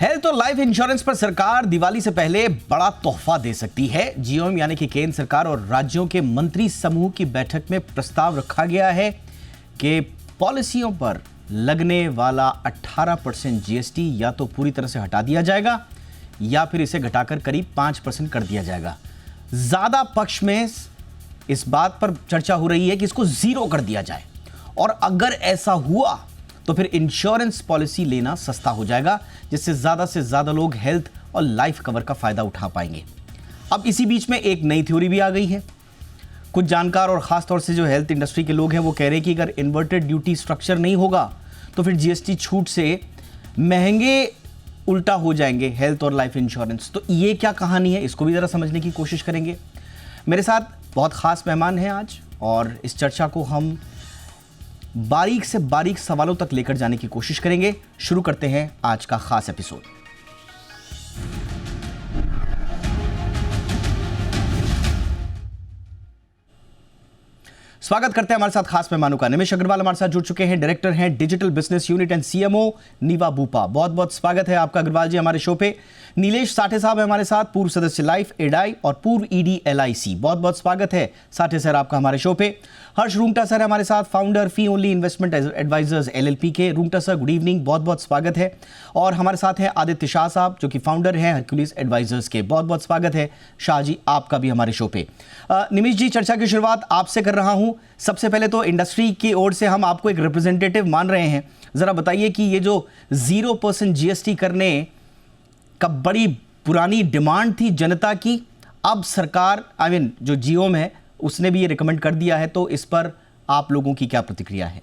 Health और life insurance पर सरकार दिवाली से पहले बड़ा तोहफा दे सकती है। जीओएम यानी कि केंद्र सरकार और राज्यों के मंत्री समूह की बैठक में प्रस्ताव रखा गया है कि पॉलिसियों पर लगने वाला 18% जीएसटी या तो पूरी तरह से हटा दिया जाएगा या फिर इसे घटाकर करीब 5% कर दिया जाएगा। ज्यादा पक्ष में इस बात पर चर्चा हो रही है कि इसको जीरो कर दिया जाए, और अगर ऐसा हुआ तो फिर इंश्योरेंस पॉलिसी लेना सस्ता हो जाएगा, जिससे से ज्यादा लोग हेल्थ और लाइफ कवर का फायदा उठा पाएंगे। अब इसी बीच में एक नई थ्योरी भी आ गई है। कुछ जानकार और खासतौर से जो हेल्थ इंडस्ट्री के लोग हैं वो कह रहे हैं कि अगर इन्वर्टेड ड्यूटी स्ट्रक्चर नहीं होगा तो फिर जीएसटी छूट से महंगे उल्टा हो जाएंगे हेल्थ और लाइफ इंश्योरेंस। तो ये क्या कहानी है, इसको भी जरा समझने की कोशिश करेंगे। मेरे साथ बहुत खास मेहमान हैं आज, और इस चर्चा को हम बारीक से बारीक सवालों तक लेकर जाने की कोशिश करेंगे। शुरू करते हैं आज का खास एपिसोड। स्वागत करते हैं हमारे साथ खास मेहमानों का। निमेश अग्रवाल हमारे साथ जुड़ चुके हैं, डायरेक्टर हैं digital business unit and CMO Niva Bupa. बहुत बहुत स्वागत है आपका अग्रवाल जी हमारे शो पे। नीलेश साठे साहब है हमारे साथ, पूर्व सदस्य लाइफ एडाई और पूर्व ईडी एलआईसी। बहुत बहुत स्वागत है साठे सर आपका हमारे शो पे। हर्ष रुंगटा सर हमारे साथ, फाउंडर फी ओनली इन्वेस्टमेंट एडवाइजर्स एलएलपी के। रुंगटा सर गुड इवनिंग, बहुत बहुत स्वागत है। और हमारे साथ हैं आदित्य शाह साहब जो कि फाउंडर हैं हरक्यूलिस एडवाइजर्स के। बहुत बहुत स्वागत है शाह जी आपका भी हमारे शो पे। निमेश जी, चर्चा की शुरुआत आपसे कर रहा हूं। सबसे पहले तो इंडस्ट्री की ओर से हम आपको एक रिप्रेजेंटेटिव मान रहे हैं, जरा बताइए कि ये जो 0% जीएसटी करने का बड़ी पुरानी डिमांड थी जनता की, अब सरकार जो जीओएम है उसने भी ये रिकमेंड कर दिया है, तो इस पर आप लोगों की क्या प्रतिक्रिया है?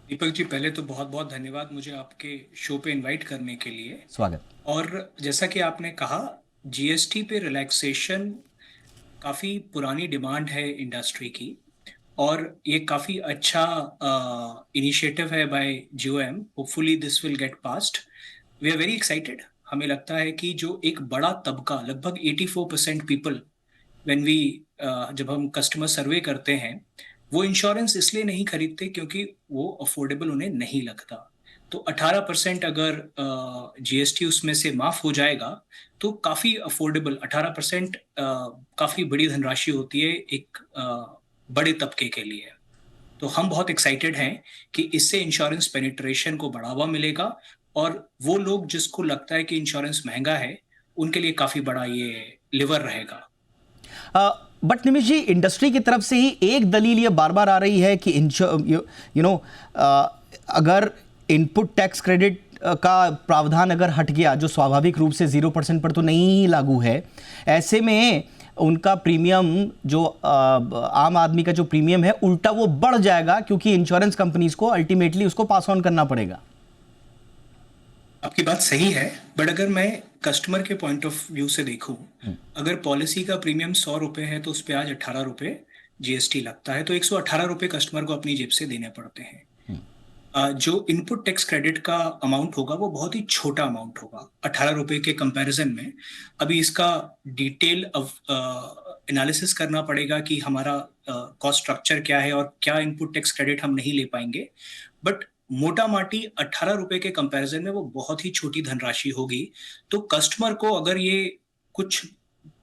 दीपक जी, पहले तो बहुत बहुत धन्यवाद मुझे आपके शो पे इनवाइट करने के लिए। स्वागत। और जैसा कि आपने कहा, जीएसटी पे रिलैक्सेशन काफ़ी पुरानी डिमांड है इंडस्ट्री की, और ये काफ़ी अच्छा इनिशिएटिव है by GoM. Hopefully this will get passed. We are very excited. हमें लगता है कि जो एक बड़ा तबका, लगभग 84% पीपल, व्हेन वी जब हम कस्टमर सर्वे करते हैं, वो इंश्योरेंस इसलिए नहीं खरीदते क्योंकि वो अफोर्डेबल उन्हें नहीं लगता। तो 18% अगर जीएसटी उसमें से माफ हो जाएगा तो काफी अफोर्डेबल 18% काफी बड़ी धनराशि होती है एक बड़े तबके के लिए। तो हम बहुत एक्साइटेड हैं कि इससे इंश्योरेंस पेनिट्रेशन को बढ़ावा मिलेगा, और वो लोग जिसको लगता है कि इंश्योरेंस महंगा है उनके लिए काफी बड़ा ये लिवर रहेगा। बट निमिष जी, इंडस्ट्री की तरफ से ही एक दलील ये बार बार आ रही है कि अगर इनपुट टैक्स क्रेडिट का प्रावधान अगर हट गया, जो स्वाभाविक रूप से 0% पर तो नहीं लागू है, ऐसे में उनका प्रीमियम जो आम आदमी का जो प्रीमियम है उल्टा वो बढ़ जाएगा, क्योंकि इंश्योरेंस कंपनीज को अल्टीमेटली उसको पास ऑन करना पड़ेगा। आपकी बात सही है, बट अगर मैं कस्टमर के पॉइंट ऑफ व्यू से देखूं, अगर पॉलिसी का प्रीमियम 100 रुपए है तो उस पर आज 18 रुपए जीएसटी लगता है, तो 118 रुपए कस्टमर को अपनी जेब से देने पड़ते हैं। जो इनपुट टैक्स क्रेडिट का अमाउंट होगा वो बहुत ही छोटा अमाउंट होगा 18 रुपए के कंपैरिजन में। अभी इसका डिटेल एनालिसिस करना पड़ेगा कि हमारा कॉस्ट स्ट्रक्चर क्या है और क्या इनपुट टैक्स क्रेडिट हम नहीं ले पाएंगे, बट मोटा माटी 18 रुपए के कंपैरिजन में वो बहुत ही छोटी धनराशि होगी। तो कस्टमर को अगर ये कुछ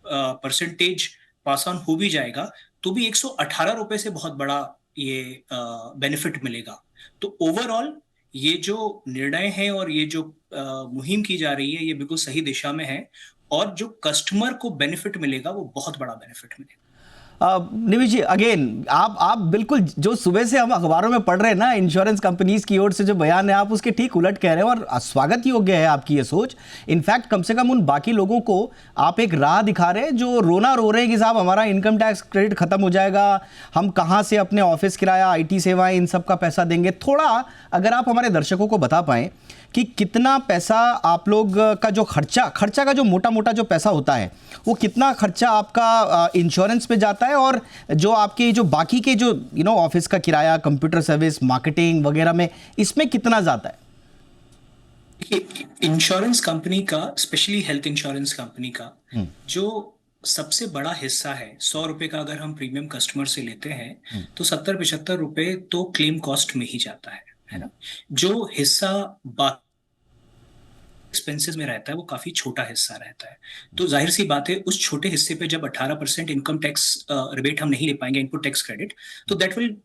परसेंटेज पास ऑन हो भी जाएगा तो भी 118 रुपए से बहुत बड़ा ये बेनिफिट मिलेगा। तो ओवरऑल ये जो निर्णय है और ये जो मुहिम की जा रही है ये बिल्कुल सही दिशा में है, और जो कस्टमर को बेनिफिट मिलेगा वो बहुत बड़ा बेनिफिट मिलेगा। निमिष जी, अगेन आप बिल्कुल जो सुबह से हम अखबारों में पढ़ रहे हैं ना, इंश्योरेंस कंपनीज की ओर से जो बयान है, आप उसके ठीक उलट कह रहे हैं, और स्वागत योग्य है आपकी ये सोच। इनफैक्ट कम से कम उन बाकी लोगों को आप एक राह दिखा रहे हैं जो रोना रो रहे हैं कि साहब हमारा इनकम टैक्स क्रेडिट खत्म हो जाएगा, हम कहाँ से अपने ऑफिस किराया, आईटी सेवाएं, इन सब का पैसा देंगे। थोड़ा अगर आप हमारे दर्शकों को बता पाएं कि कितना पैसा आप लोग का जो खर्चा का जो मोटा मोटा जो पैसा होता है, वो कितना खर्चा आपका इंश्योरेंस पे जाता है, और जो आपके जो बाकी के जो ऑफिस का किराया, कंप्यूटर सर्विस, मार्केटिंग वगैरह में, इसमें कितना जाता है? देखिए, इंश्योरेंस कंपनी का, स्पेशली हेल्थ इंश्योरेंस कंपनी का जो सबसे बड़ा हिस्सा है, 100 रुपए का अगर हम प्रीमियम कस्टमर से लेते हैं तो 70-75 रुपए तो क्लेम कॉस्ट में ही जाता है ना। जो हिस्सा एक्सपेंसेस में रहता है वो काफी छोटा हिस्सा रहता है। तो जाहिर सी बात है उस छोटे हिस्से पे जब 18% इनकम टैक्स रिबेट हम नहीं ले पाएंगे, इनपुट टैक्स क्रेडिट, तो that will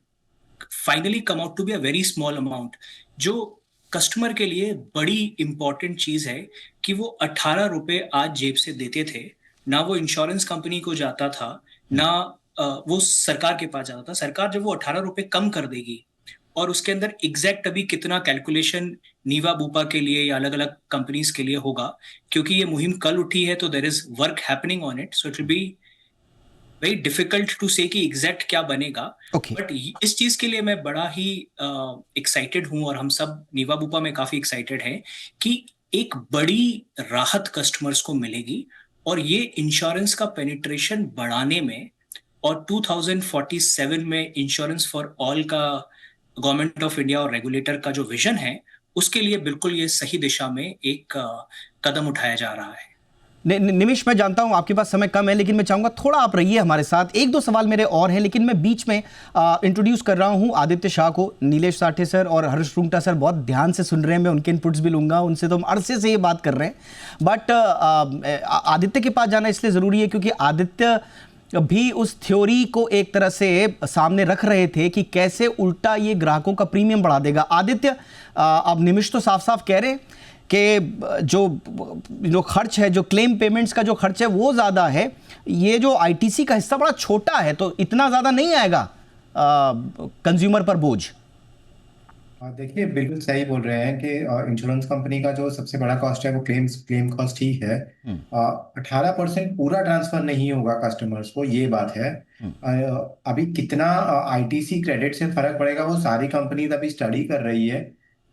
finally come out to be a very small amount. जो कस्टमर के लिए बड़ी इंपॉर्टेंट चीज है कि वो 18 रुपए आज जेब से देते थे, ना वो इंश्योरेंस कंपनी को जाता था, ना वो सरकार के पास जाता था। सरकार जब वो 18 रुपए कम कर देगी और उसके अंदर एग्जैक्ट अभी कितना कैलकुलेशन नीवा बूपा के लिए या अलग अलग कंपनीज के लिए होगा, क्योंकि ये मुहिम कल उठी है तो there is work happening on it, so it will be very difficult to say कि एग्जैक्ट क्या बनेगा। Okay. बट इस चीज के लिए मैं बड़ा ही एक्साइटेड हूं और हम सब नीवा बूपा में काफी एक्साइटेड हैं कि एक बड़ी राहत कस्टमर्स को मिलेगी और ये इंश्योरेंस का पेनिट्रेशन बढ़ाने में और 2047 में इंश्योरेंस फॉर ऑल का गवर्नमेंट ऑफ इंडिया और रेगुलेटर का जो विजन है उसके लिए बिल्कुल ये सही दिशा में एक कदम उठाया जा रहा है। निमिष, मैं जानता हूं आपके पास समय कम है, लेकिन मैं चाहूंगा थोड़ा आप रहिए हमारे साथ। एक दो सवाल मेरे और हैं, लेकिन मैं बीच में इंट्रोड्यूस कर रहा हूं आदित्य शाह को। नीलेश साठे सर और हर्ष रुंगटा सर बहुत ध्यान से सुन रहे हैं, मैं उनके इनपुट्स भी लूंगा, उनसे तो हम अरसे से ये बात कर रहे हैं। बट आदित्य के पास जाना इसलिए ज़रूरी है क्योंकि आदित्य भी उस थ्योरी को एक तरह से सामने रख रहे थे कि कैसे उल्टा ये ग्राहकों का प्रीमियम बढ़ा देगा। आदित्य, अब निमिष तो साफ साफ कह रहे हैं कि जो खर्च है, जो क्लेम पेमेंट्स का जो खर्च है वो ज़्यादा है, ये जो आईटीसी का हिस्सा बड़ा छोटा है, तो इतना ज़्यादा नहीं आएगा कंज्यूमर पर बोझ। देखिए, बिल्कुल सही बोल रहे हैं कि इंश्योरेंस कंपनी का जो सबसे बड़ा कॉस्ट है वो क्लेम कॉस्ट ही है। 18% पूरा ट्रांसफर नहीं होगा कस्टमर्स को, ये बात है। अभी कितना आईटीसी क्रेडिट से फर्क पड़ेगा वो सारी कंपनीज अभी स्टडी कर रही है।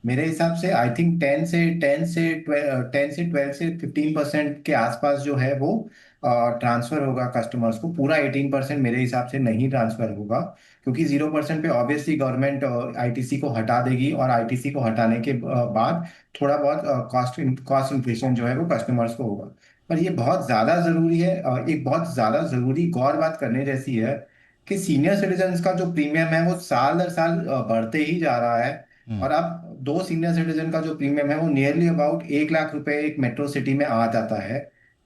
मेरे हिसाब से आई थिंक 10 से 12 से 15% के आसपास जो है वो ट्रांसफर होगा कस्टमर्स को। पूरा 18% मेरे हिसाब से नहीं ट्रांसफर होगा, क्योंकि 0% पे ऑब्वियसली गवर्नमेंट आईटीसी को हटा देगी और आईटीसी को हटाने के बाद थोड़ा बहुत कॉस्ट इन्फ्लेशन जो है वो कस्टमर्स को होगा। पर ये बहुत ज़्यादा ज़रूरी है, एक बहुत ज़्यादा ज़रूरी गौर बात करने जैसी है कि सीनियर सिटीजन्स का जो प्रीमियम है वो साल दर साल बढ़ते ही जा रहा है। और अब 2 सीनियर सिटीजन का जो प्रीमियम है वो नियरली अबाउट 1 लाख रुपए एक मेट्रो सिटी में आ जाता है।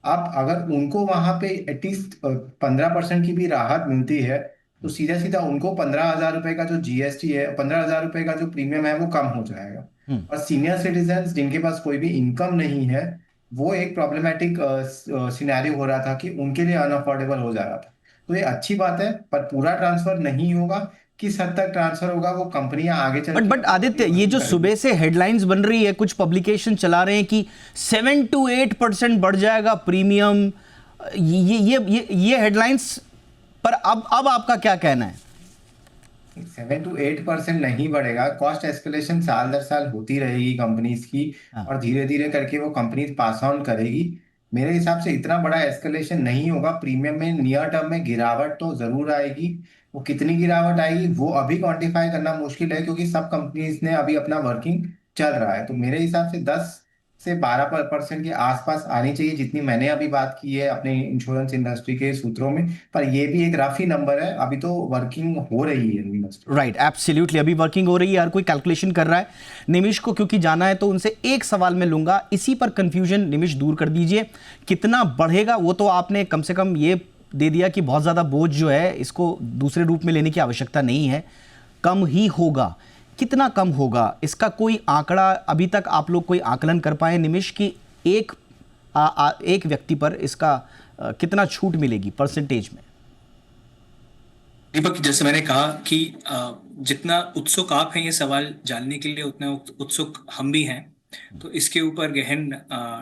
अब अगर उनको वहां पे एटलीस्ट 15% की भी राहत मिलती है तो सीधा सीधा उनको 15,000 रुपए का जो जीएसटी है, 15,000 रुपए का जो प्रीमियम है वो कम हो जाएगा। और सीनियर सिटीजन जिनके पास कोई भी इनकम नहीं है, वो एक प्रॉब्लमेटिक सिनेरियो हो रहा था कि उनके लिए अनअफोर्डेबल हो जा रहा था। तो ये अच्छी बात है, पर पूरा ट्रांसफर नहीं होगा। किस हद तक ट्रांसफर होगा वो कंपनियां आगे चल बट आदित्य, ये जो सुबह से हेडलाइंस बन रही है, कुछ पब्लिकेशन चला रहे हैं कि 7 to 8% बढ़ जाएगा प्रीमियम, ये हेडलाइंस पर अब आपका क्या कहना है? 7 to 8% नहीं बढ़ेगा। कॉस्ट एस्केलेशन साल दर साल होती रहेगी कंपनीज की, और धीरे धीरे करके वो कंपनीज पास ऑन करेगी। मेरे हिसाब से इतना बड़ा एस्केलेशन नहीं होगा। प्रीमियम में नियर टर्म में गिरावट तो जरूर आएगी। वो कितनी गिरावट आएगी वो अभी क्वांटिफाई करना मुश्किल है, क्योंकि सब कंपनीज ने अभी अपना वर्किंग चल रहा है। तो मेरे हिसाब से 10 से 12% के आसपास आनी चाहिए, जितनी मैंने अभी बात की है अपने इंश्योरेंस इंडस्ट्री के सूत्रों में। पर ये भी एक रफ ही नंबर है, अभी तो वर्किंग हो रही है इंडस्ट्री। राइट, एब्सोल्युटली, अभी वर्किंग हो रही है, हर कोई कैलकुलेशन कर रहा है। निमिष को क्योंकि जाना है तो उनसे एक सवाल मैं लूंगा, इसी पर कंफ्यूजन निमिष दूर कर दीजिए। कितना बढ़ेगा वो तो आपने कम से कम ये दे दिया कि बहुत ज़्यादा बोझ जो है इसको दूसरे रूप में लेने की आवश्यकता नहीं है, कम ही होगा। कितना कम होगा, इसका कोई आंकड़ा अभी तक आप लोग कोई आकलन कर पाए निमिष की एक व्यक्ति पर इसका कितना छूट मिलेगी परसेंटेज में? दीपक, जैसे मैंने कहा कि जितना उत्सुक आप हैं ये सवाल जानने के लिए, उतना उत्सुक हम भी हैं। तो इसके ऊपर गहन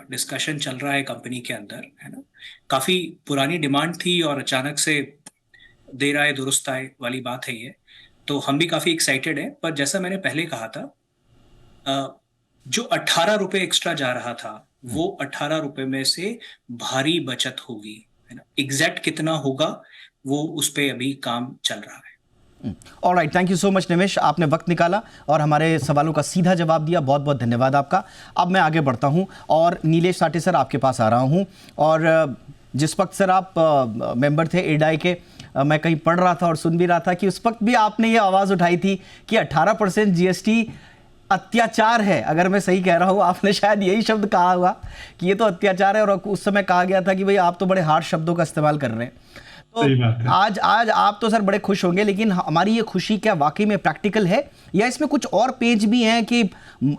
डिस्कशन चल रहा है कंपनी के अंदर, है ना। काफी पुरानी डिमांड थी और अचानक से देर आए दुरुस्त आए वाली बात है ये। तो हम भी काफी एक्साइटेड हैं। पर जैसा मैंने पहले कहा था, जो 18 रुपए एक्स्ट्रा जा रहा था वो 18 रुपए में से भारी बचत होगी, है ना। एग्जैक्ट कितना होगा वो उस पे अभी काम चल रहा है। Alright, thank you so much Nimish, आपने वक्त निकाला और हमारे सवालों का सीधा जवाब दिया, बहुत बहुत धन्यवाद आपका। अब मैं आगे बढ़ता हूं और नीलेश साठे सर आपके पास आ रहा हूं। और जिस वक्त सर आप मेंबर थे एडाई के, मैं कहीं पढ़ रहा था और सुन भी रहा था कि उस वक्त भी आपने ये आवाज़ उठाई थी कि 18% जीएसटी अत्याचार है, अगर मैं सही कह रहा हूँ। आपने शायद यही शब्द कहा होगा कि ये तो अत्याचार है, और उस समय कहा गया था कि भाई आप तो बड़े हार्श शब्दों का इस्तेमाल कर रहे हैं। तो सही बात है। आज आप तो सर बड़े खुश होंगे, लेकिन हमारी ये खुशी क्या वाकई में प्रैक्टिकल है, या इसमें कुछ और पेज भी हैं कि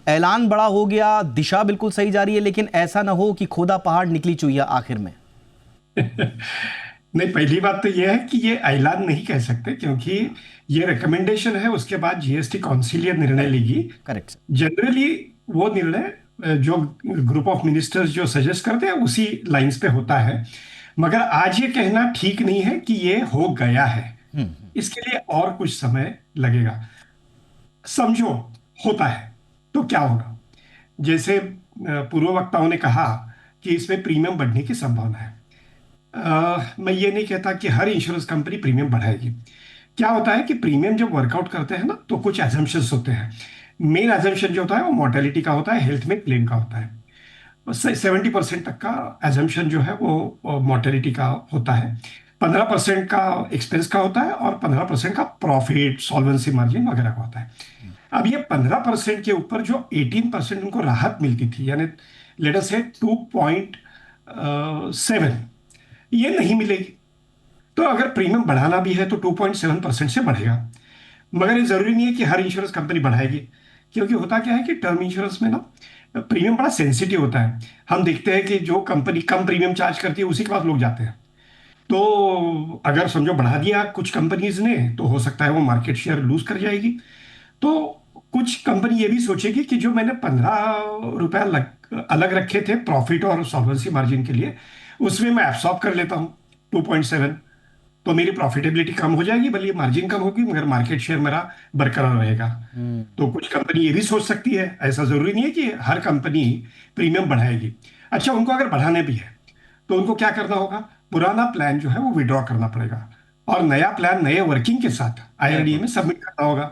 ऐलान बड़ा हो गया, दिशा बिल्कुल सही जा रही है, लेकिन ऐसा ना हो कि खोदा पहाड़ निकली चुईया आखिर में? नहीं, पहली बात तो यह है कि ये ऐलान नहीं कह सकते, क्योंकि ये रिकमेंडेशन है, उसके बाद जीएसटी काउंसिल ये निर्णय लेगी। Correct sir. जनरली वो निर्णय जो ग्रुप ऑफ मिनिस्टर्स जो सजेस्ट करते हैं उसी लाइंस पे होता है, मगर आज ये कहना ठीक नहीं है कि ये हो गया है। इसके लिए और कुछ समय लगेगा। समझो होता है तो क्या होगा, जैसे पूर्व वक्ताओं ने कहा कि इसमें प्रीमियम बढ़ने की संभावना है। मैं ये नहीं कहता कि हर इंश्योरेंस कंपनी प्रीमियम बढ़ाएगी। क्या होता है कि प्रीमियम जब वर्कआउट करते हैं ना, तो कुछ एजम्पशंस होते हैं। मेन एजम्पशन जो होता है वो मोर्टेलिटी का होता है, हेल्थ में क्लेम का होता है। 70% तक का एजम्पशन जो है वो मोर्टेलिटी का होता है, 15% का एक्सपेंस का होता है, और 15% का प्रॉफिट, सॉल्वेंसी मार्जिन वगैरह का होता है। अब ये 15% के ऊपर जो 18% उनको राहत मिलती थी, यानी लेट अस से 2.7, ये नहीं मिलेगी। तो अगर प्रीमियम बढ़ाना भी है तो 2.7% से बढ़ेगा, मगर ये जरूरी नहीं है कि हर इंश्योरेंस कंपनी बढ़ाएगी, क्योंकि होता क्या है कि टर्म इंश्योरेंस में ना प्रीमियम बड़ा सेंसिटिव होता है। हम देखते हैं कि जो कंपनी कम प्रीमियम चार्ज करती है उसी के पास लोग जाते हैं। तो अगर समझो बढ़ा दिया कुछ कंपनीज ने, तो हो सकता है वो मार्केट शेयर लूज कर जाएगी। तो कुछ कंपनी ये भी सोचेगी कि जो मैंने 15 रुपया अलग रखे थे प्रॉफिट और सॉल्वेंसी मार्जिन के लिए, उसमें मैं एब्सॉर्ब कर लेता हूँ 2.7, तो मेरी प्रॉफिटेबिलिटी कम हो जाएगी, भले मार्जिन कम होगी, मगर मार्केट शेयर मेरा बरकरार रहेगा। तो कुछ कंपनी ये भी सोच सकती है। ऐसा जरूरी नहीं है कि हर कंपनी प्रीमियम बढ़ाएगी। अच्छा, उनको अगर बढ़ाने भी है तो उनको क्या करना होगा, पुराना प्लान जो है वो विड्रॉ करना पड़ेगा, और नया प्लान नए वर्किंग के साथ IRDA में सबमिट करना होगा।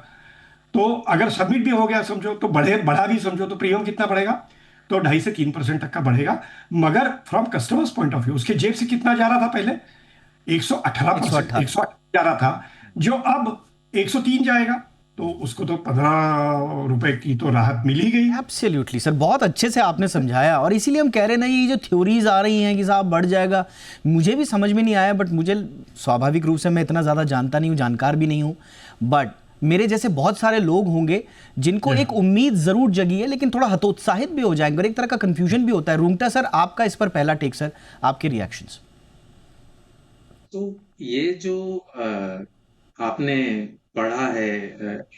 तो अगर सबमिट भी हो गया समझो, तो बढ़ा भी समझो, तो प्रीमियम कितना बढ़ेगा, तो 2.5 से 3% तक का बढ़ेगा। मगर from customers point of view उसके जेब से कितना जा रहा था पहले, 118%, 108 जा रहा था, जो अब 103 जाएगा। तो उसको तो 15 रुपए की तो राहत मिल ही गई। एब्सोल्युटली सर, बहुत अच्छे से आपने समझाया, और इसीलिए हम कह रहे हैं ना, ये जो थ्योरीज आ रही हैं कि साहब बढ़ जाएगा, मुझे भी समझ में नहीं आया। बट मुझे स्वाभाविक रूप से मैं इतना ज़्यादा जानता नहीं हूँ, जानकार भी नहीं हूँ, बट मेरे जैसे बहुत सारे लोग होंगे जिनको एक उम्मीद जरूर जगी है, लेकिन थोड़ा हतोत्साहित भी हो जाएंगे, और एक तरह का कंफ्यूजन भी होता है। रूंगटा सर, आपका इस पर पहला टेक सर, आपके रिएक्शंस। तो ये जो आपने पढ़ा है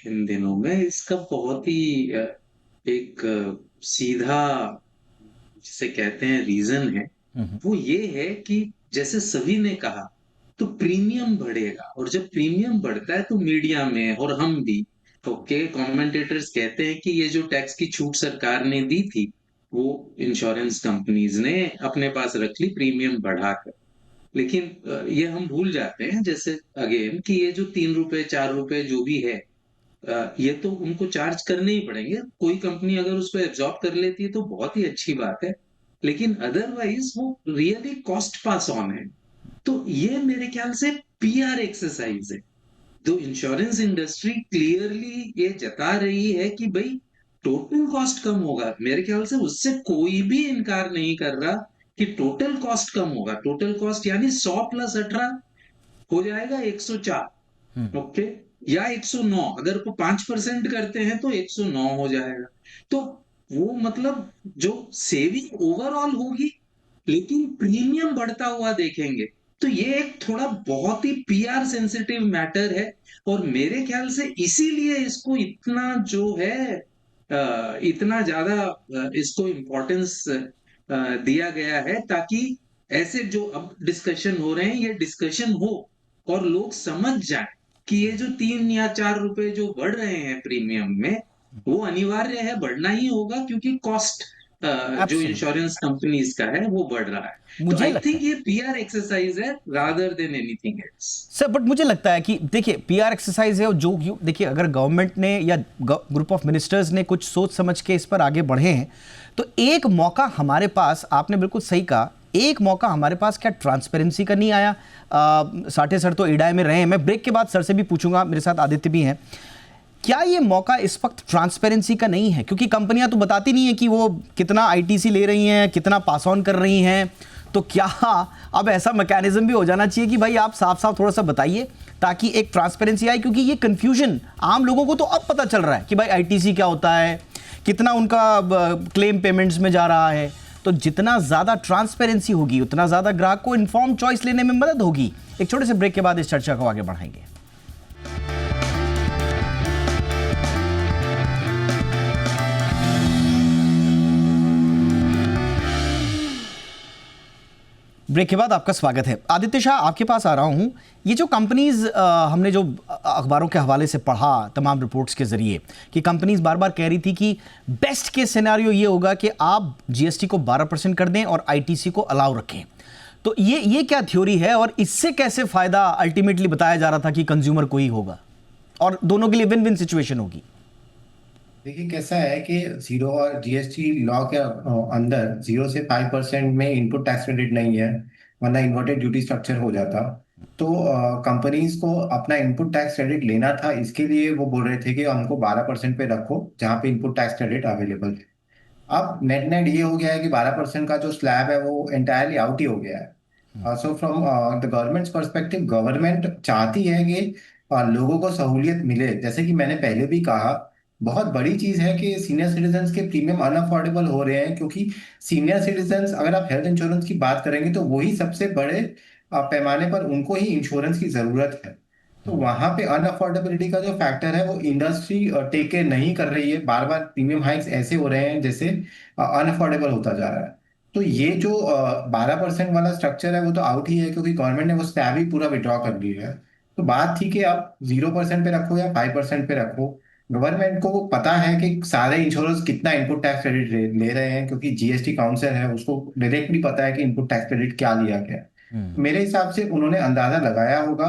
इन दिनों में, इसका बहुत ही एक सीधा, जिसे कहते हैं रीजन है, वो ये है कि जैसे सभी ने कहा, तो प्रीमियम बढ़ेगा, और जब प्रीमियम बढ़ता है तो मीडिया में और हम भी कमेंटेटर्स कहते हैं कि ये जो टैक्स की छूट सरकार ने दी थी, वो इंश्योरेंस कंपनीज ने अपने पास रख ली प्रीमियम बढ़ाकर। लेकिन ये हम भूल जाते हैं, जैसे अगेन, कि ये जो 3 रुपए 4 रुपए जो भी है, ये तो उनको चार्ज करने ही पड़ेंगे। कोई कंपनी अगर उसको एब्जॉर्ब कर लेती है तो बहुत ही अच्छी बात है, लेकिन अदरवाइज वो रियली कॉस्ट पास ऑन है। तो ये मेरे ख्याल से PR एक्सरसाइज है। तो इंश्योरेंस इंडस्ट्री क्लियरली ये जता रही है कि भाई टोटल कॉस्ट कम होगा। मेरे ख्याल से उससे कोई भी इनकार नहीं कर रहा कि टोटल कॉस्ट कम होगा। टोटल कॉस्ट यानी 100 + 18 हो जाएगा 104, ओके, या 109। अगर वो 5% करते हैं तो 109 हो जाएगा। तो वो मतलब जो सेविंग ओवरऑल होगी, लेकिन प्रीमियम बढ़ता हुआ देखेंगे, तो ये एक थोड़ा बहुत ही PR सेंसिटिव मैटर है। और मेरे ख्याल से इसीलिए इसको इतना जो है इतना ज्यादा इसको इम्पोर्टेंस दिया गया है, ताकि ऐसे जो अब डिस्कशन हो रहे हैं, ये डिस्कशन हो और लोग समझ जाएं कि ये जो 3 या 4 रुपए जो बढ़ रहे हैं प्रीमियम में, वो अनिवार्य है, बढ़ना ही होगा, क्योंकि कॉस्ट जो इंश्योरेंस कंपनीज का है वो बढ़ रहा है। तो आई थिंक ये PR एक्सरसाइज है rather than anything else sir. But मुझे लगता है कि देखिए PR एक्सरसाइज है, जो देखिए अगर गवर्नमेंट ने या ग्रुप ऑफ मिनिस्टर्स ने कुछ सोच समझ के इस पर आगे बढ़े हैं, तो एक मौका हमारे पास, आपने बिल्कुल सही कहा, एक मौका हमारे पास क्या ट्रांसपेरेंसी का नहीं आया? साठे सर तो इडाई में रहे हैं, मैं ब्रेक के बाद सर से भी पूछूंगा, मेरे साथ आदित्य भी हैं। क्या ये मौका इस वक्त ट्रांसपेरेंसी का नहीं है? क्योंकि कंपनियां तो बताती नहीं है कि वो कितना आईटीसी ले रही हैं, कितना पास ऑन कर रही हैं। तो क्या अब ऐसा मैकेनिज्म भी हो जाना चाहिए कि भाई आप साफ साफ थोड़ा सा बताइए, ताकि एक ट्रांसपेरेंसी आए? क्योंकि ये कंफ्यूजन आम लोगों को तो अब पता चल रहा है कि भाई आईटीसी क्या होता है, कितना उनका क्लेम पेमेंट्स में जा रहा है। तो जितना ज़्यादा ट्रांसपेरेंसी होगी उतना ज़्यादा ग्राहक को इन्फॉर्म चॉइस लेने में मदद होगी। एक छोटे से ब्रेक के बाद इस चर्चा को आगे बढ़ाएंगे। ब्रेक के बाद आपका स्वागत है। आदित्य शाह, आपके पास आ रहा हूं। ये जो कंपनीज हमने जो अखबारों के हवाले से पढ़ा तमाम रिपोर्ट्स के जरिए कि कंपनीज बार बार कह रही थी कि बेस्ट केस सिनेरियो ये होगा कि आप जीएसटी को 12% कर दें और आईटीसी को अलाउ रखें। तो ये क्या थ्योरी है और इससे कैसे फायदा अल्टीमेटली बताया जा रहा था कि कंज्यूमर को ही होगा और दोनों के लिए विन विन सिचुएशन होगी? देखिए कैसा है कि जीरो और जीएसटी लॉ के अंदर 0 से 5% में इनपुट टैक्स क्रेडिट नहीं है, वरना इन्वर्टेड ड्यूटी स्ट्रक्चर हो जाता। तो कंपनीज को अपना इनपुट टैक्स क्रेडिट लेना था, इसके लिए वो बोल रहे थे कि हमको 12% पे रखो जहाँ पे इनपुट टैक्स क्रेडिट अवेलेबल है। अब नेट नेट ये हो गया है कि 12% का जो स्लैब है वो एंटायरली आउट ही हो गया है। So from the governments perspective, government चाहती है कि लोगों को सहूलियत मिले। जैसे कि मैंने पहले भी कहा, बहुत बड़ी चीज है कि सीनियर सिटीजन्स के प्रीमियम अनअफोर्डेबल हो रहे हैं, क्योंकि सीनियर सिटीजन्स, अगर आप हेल्थ इंश्योरेंस की बात करेंगे तो वही सबसे बड़े पैमाने पर उनको ही इंश्योरेंस की जरूरत है। तो वहां पे अनअफोर्डेबिलिटी का जो फैक्टर है वो इंडस्ट्री टेक केयर नहीं कर रही है। बार बार प्रीमियम हाइक्स ऐसे हो रहे हैं जैसे अनअफोर्डेबल होता जा रहा है। तो ये जो 12% वाला स्ट्रक्चर है वो तो आउट ही है, क्योंकि गवर्नमेंट ने वो स्लैब ही पूरा विड्रॉ कर लिया है। तो बात थी कि आप 0% पे रखो या 5% पे रखो। गवर्नमेंट को पता है कि सारे इंश्योरेंस कितना इनपुट टैक्स क्रेडिट ले रहे हैं, क्योंकि जीएसटी काउंसिल है उसको डायरेक्टली पता है कि इनपुट टैक्स क्रेडिट क्या लिया गया है। मेरे हिसाब से उन्होंने अंदाजा लगाया होगा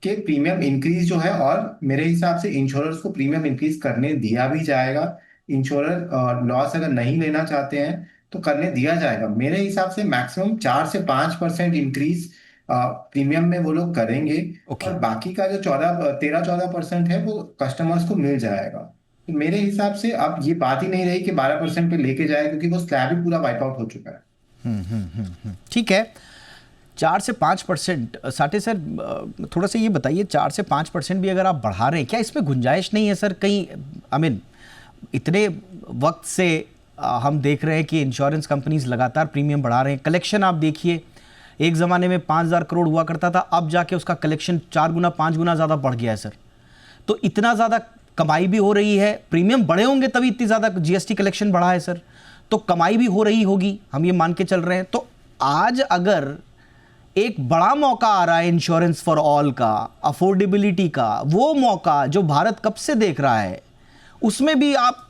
कि प्रीमियम इंक्रीज जो है, और मेरे हिसाब से इंश्योरर्स को प्रीमियम इंक्रीज करने दिया भी जाएगा। इंश्योरर लॉस अगर नहीं लेना चाहते हैं तो करने दिया जाएगा। मेरे हिसाब से मैक्सिमम 4 से 5% इंक्रीज प्रीमियम में वो लोग करेंगे। और बाकी का जो 13-14% है वो कस्टमर्स को मिल जाएगा। तो मेरे हिसाब से अब ये बात ही नहीं रही कि 12% पे लेके जाए, क्योंकि वो स्लैब ही पूरा वाइप आउट हो चुका है। ठीक है, 4 से 5%। साठे सर, थोड़ा सा ये बताइए, 4 से 5% भी अगर आप बढ़ा रहे हैं, क्या इसमें गुंजाइश नहीं है सर कहीं? इतने वक्त से हम देख रहे हैं कि इंश्योरेंस कंपनीज लगातार प्रीमियम बढ़ा रहे हैं। कलेक्शन आप देखिए, एक ज़माने में 5,000 करोड़ हुआ करता था, अब जाके उसका कलेक्शन 4 गुना 5 गुना ज़्यादा बढ़ गया है सर। तो इतना ज़्यादा कमाई भी हो रही है, प्रीमियम बढ़े होंगे तभी इतनी ज़्यादा जीएसटी कलेक्शन बढ़ा है सर। तो कमाई भी हो रही होगी, हम ये मान के चल रहे हैं। तो आज अगर एक बड़ा मौका आ रहा है इंश्योरेंस फॉर ऑल का, अफोर्डेबिलिटी का, वो मौका जो भारत कब से देख रहा है, उसमें भी आप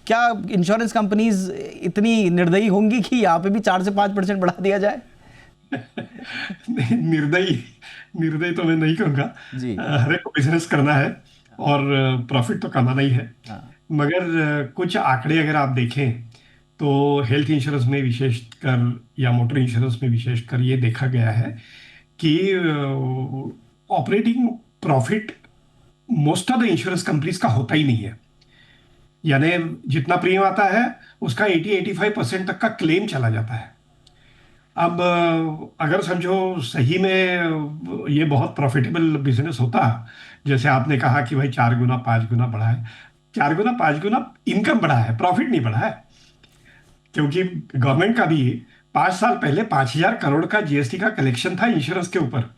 क्या इंश्योरेंस कंपनीज इतनी निर्दयी होंगी कि यहाँ पे भी 4 से 5% बढ़ा दिया जाए? निर्दयी तो मैं नहीं कहूँगा जी। हर एक को बिजनेस करना है और प्रॉफिट तो कमाना ही है। मगर कुछ आंकड़े अगर आप देखें तो हेल्थ इंश्योरेंस में विशेषकर या मोटर इंश्योरेंस में विशेषकर ये देखा गया है कि operating profit most of the insurance companies का होता ही नहीं है। यानी जितना प्रीमियम आता है उसका 80-85% तक का क्लेम चला जाता है। अब अगर समझो सही में ये बहुत प्रॉफिटेबल बिजनेस होता, जैसे आपने कहा कि भाई 4 गुना 5 गुना बढ़ा है, 4 गुना 5 गुना इनकम बढ़ा है, प्रॉफिट नहीं बढ़ा है। क्योंकि गवर्नमेंट का भी 5 साल पहले 5,000 करोड़ का जीएसटी का कलेक्शन था इंश्योरेंस के ऊपर,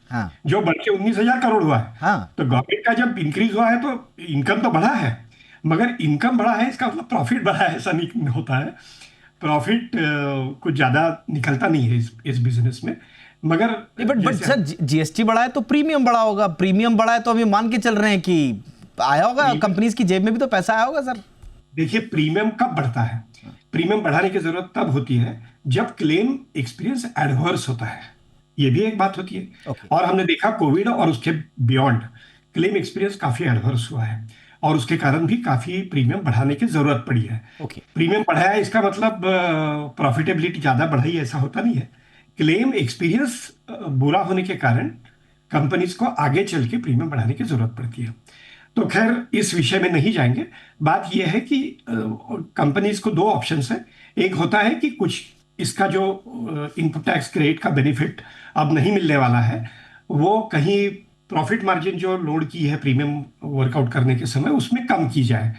जो बढ़ के 19,000 करोड़ हुआ है। तो गवर्नमेंट का जब इंक्रीज हुआ है तो इनकम तो बढ़ा है, मगर इनकम बढ़ा है इसका मतलब प्रॉफिट बढ़ा है ऐसा नहीं होता है। प्रॉफिट कुछ ज्यादा निकलता नहीं है इस बिजनेस में। मगर बट सर, जीएसटी बढ़ा है तो प्रीमियम बढ़ा होगा, प्रीमियम बढ़ा है तो अभी मान के चल रहे हैं कि आया होगा, कंपनीज की जेब में भी तो पैसा आया होगा सर। देखिए, प्रीमियम कब बढ़ता है? प्रीमियम बढ़ाने की जरूरत तब होती है जब क्लेम एक्सपीरियंस एडवर्स होता है, ये भी एक बात होती है। और हमने देखा कोविड और उसके बियॉन्ड क्लेम एक्सपीरियंस काफी एडवर्स हुआ है और उसके कारण भी काफी प्रीमियम बढ़ाने की जरूरत पड़ी है। प्रीमियम बढ़ाया इसका मतलब प्रॉफिटेबिलिटी ज्यादा बढ़ाई ऐसा होता नहीं है। क्लेम एक्सपीरियंस बुरा होने के कारण कंपनीज को आगे चल के प्रीमियम बढ़ाने की जरूरत पड़ती है। तो खैर इस विषय में नहीं जाएंगे। बात यह है कि कंपनीज को दो ऑप्शंस है। एक होता है कि कुछ इसका जो इनपुट टैक्स क्रेडिट का बेनिफिट अब नहीं मिलने वाला है, वो कहीं प्रॉफिट मार्जिन जो लोड की है प्रीमियम वर्कआउट करने के समय उसमें कम की जाए।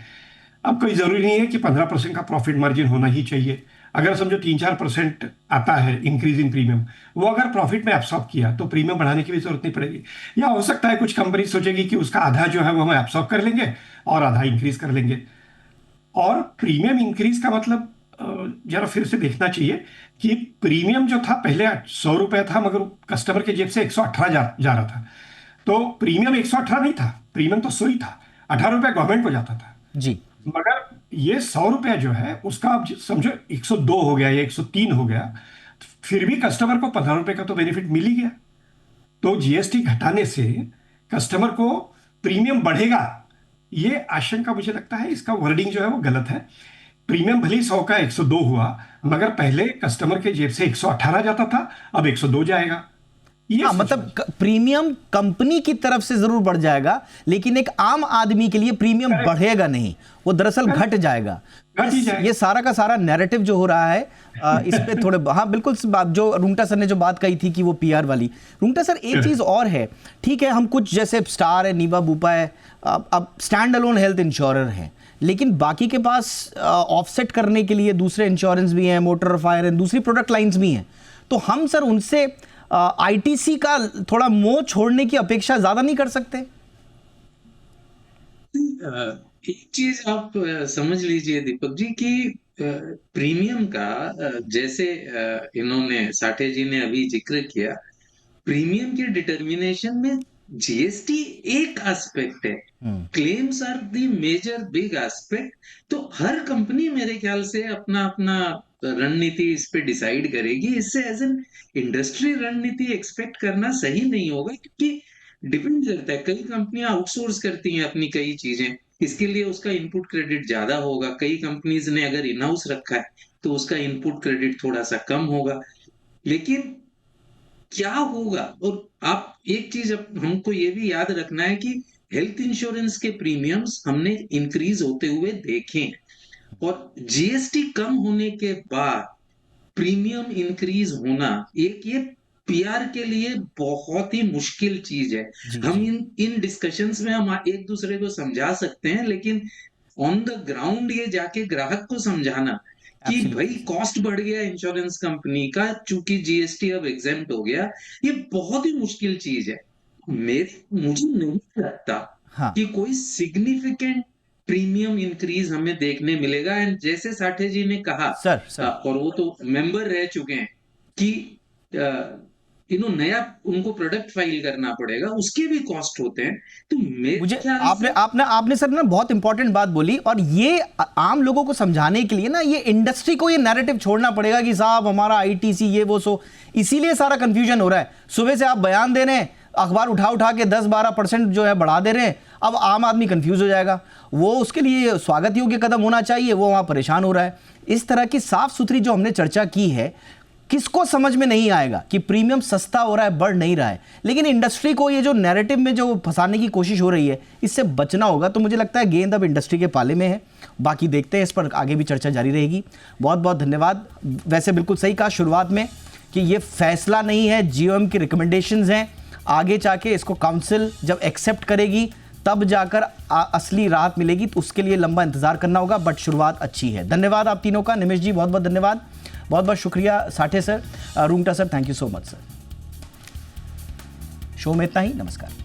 अब कोई ज़रूरी नहीं है कि 15% का प्रॉफिट मार्जिन होना ही चाहिए। अगर समझो 3-4% आता है इंक्रीज इन प्रीमियम, वो अगर प्रॉफिट में एब्सॉर्ब किया तो प्रीमियम बढ़ाने की भी जरूरत नहीं पड़ेगी। या हो सकता है कुछ कंपनी सोचेगी कि उसका आधा जो है वो हम एब्सॉर्ब कर लेंगे और आधा इंक्रीज कर लेंगे। और प्रीमियम इंक्रीज का मतलब जरा फिर से देखना चाहिए कि प्रीमियम जो था पहले 100 रुपये था, मगर कस्टमर के जेब से 118 जा रहा था। तो प्रीमियम 118 नहीं था, प्रीमियम तो 100 ही था, 18 रुपये गवर्नमेंट को जाता था जी। मगर ये 100 रुपया जो है उसका आप समझो 102 हो गया या 103 हो गया, फिर भी कस्टमर को 15 रुपये का तो बेनिफिट मिल ही गया। तो जीएसटी घटाने से कस्टमर को प्रीमियम बढ़ेगा, ये आशंका मुझे लगता है, इसका वर्डिंग जो है वो गलत है। प्रीमियम भले 100 का 102 हुआ, मगर पहले कस्टमर के जेब से 118 जाता था, अब 102 जाएगा। हाँ, मतलब प्रीमियम कंपनी की तरफ से जरूर बढ़ जाएगा, लेकिन एक आम आदमी के लिए प्रीमियम बढ़ेगा नहीं, वो दरअसल घट जाएगा। ये सारा का सारा नैरेटिव जो हो रहा है इस पे थोड़े, हाँ बिल्कुल, जो रुंगटा सर ने जो बात कही थी कि वो पीआर वाली, रुंगटा सर एक चीज और है, ठीक है, हम कुछ जैसे स्टार है, नीवा बूपा है, अब स्टैंड अलोन हेल्थ इंश्योरर है, लेकिन बाकी के पास ऑफसेट करने के लिए दूसरे इंश्योरेंस भी हैं, मोटर और फायर हैं, दूसरी प्रोडक्ट लाइंस भी हैं। तो हम सर उनसे आईटीसी का थोड़ा मोह छोड़ने की अपेक्षा ज्यादा नहीं कर सकते? एक चीज आप समझ लीजिए दीपक जी कि प्रीमियम का जैसे इन्होंने साठे जी ने अभी जिक्र किया, प्रीमियम की डिटर्मिनेशन में जीएसटी एक एस्पेक्ट है, claims are the major big aspect. तो हर कंपनी मेरे ख्याल से अपना अपना रणनीति इस पे डिसाइड करेगी। इससे एज एन इंडस्ट्री रणनीति एक्सपेक्ट करना सही नहीं होगा, क्योंकि डिपेंड करता है, कई कंपनियां आउटसोर्स करती हैं अपनी कई चीजें, इसके लिए उसका इनपुट क्रेडिट ज्यादा होगा। कई कंपनीज ने अगर इन हाउस रखा है तो उसका इनपुट क्रेडिट थोड़ा सा कम होगा। लेकिन क्या होगा, और आप एक चीज हमको ये भी याद रखना है कि हेल्थ इंश्योरेंस के प्रीमियम्स हमने इंक्रीज होते हुए देखे, और जीएसटी कम होने के बाद प्रीमियम इंक्रीज होना एक ये पीआर के लिए बहुत ही मुश्किल चीज है। हम इन डिस्कशंस में हम एक दूसरे को समझा सकते हैं, लेकिन ऑन द ग्राउंड ये जाके ग्राहक को समझाना कि भाई कॉस्ट बढ़ गया इंश्योरेंस कंपनी का, चूंकि जीएसटी अब एग्जेम्प्ट हो गया, ये बहुत ही मुश्किल चीज है। मुझे नहीं लगता कि कोई सिग्निफिकेंट प्रीमियम इंक्रीज हमें देखने मिलेगा। एंड जैसे साठे जी ने कहा, और वो तो मेंबर रह चुके हैं, कि नया उनको प्रोडक्ट फाइल करना पड़ेगा, उसके भी कॉस्ट होते हैं। तो मुझे आपने सर ना बहुत इंपॉर्टेंट बात बोली, और ये आम लोगों को समझाने के लिए ना, ये इंडस्ट्री को ये नैरेटिव छोड़ना पड़ेगा कि साहब हमारा आईटीसी ये वो सो, इसीलिए सारा कंफ्यूजन हो रहा है। सुबह से आप बयान दे रहे हैं, अखबार उठा के 10-12% जो है बढ़ा दे रहे हैं, अब आम आदमी कंफ्यूज हो जाएगा। वो उसके लिए स्वागत योग्य कदम होना चाहिए, वो वहां परेशान हो रहा है। इस तरह की साफ सुथरी जो हमने चर्चा की है, किसको समझ में नहीं आएगा कि प्रीमियम सस्ता हो रहा है, बढ़ नहीं रहा है, लेकिन इंडस्ट्री को ये जो नैरेटिव में जो फंसाने की कोशिश हो रही है, इससे बचना होगा। तो मुझे लगता है गेंद अब इंडस्ट्री के पाले में है। बाकी देखते हैं, इस पर आगे भी चर्चा जारी रहेगी। बहुत बहुत धन्यवाद। वैसे बिल्कुल सही कहा शुरुआत में कि ये फैसला नहीं है, जीओएम की रिकमेंडेशंस हैं। आगे जाके इसको काउंसिल जब एक्सेप्ट करेगी तब जाकर असली राहत मिलेगी, तो उसके लिए लंबा इंतजार करना होगा, बट शुरुआत अच्छी है। धन्यवाद आप तीनों का। निमेश जी बहुत बहुत धन्यवाद, बहुत बहुत शुक्रिया Sathe sir, Rungta sir, thank you so much sir. Show में इतना ही, नमस्कार।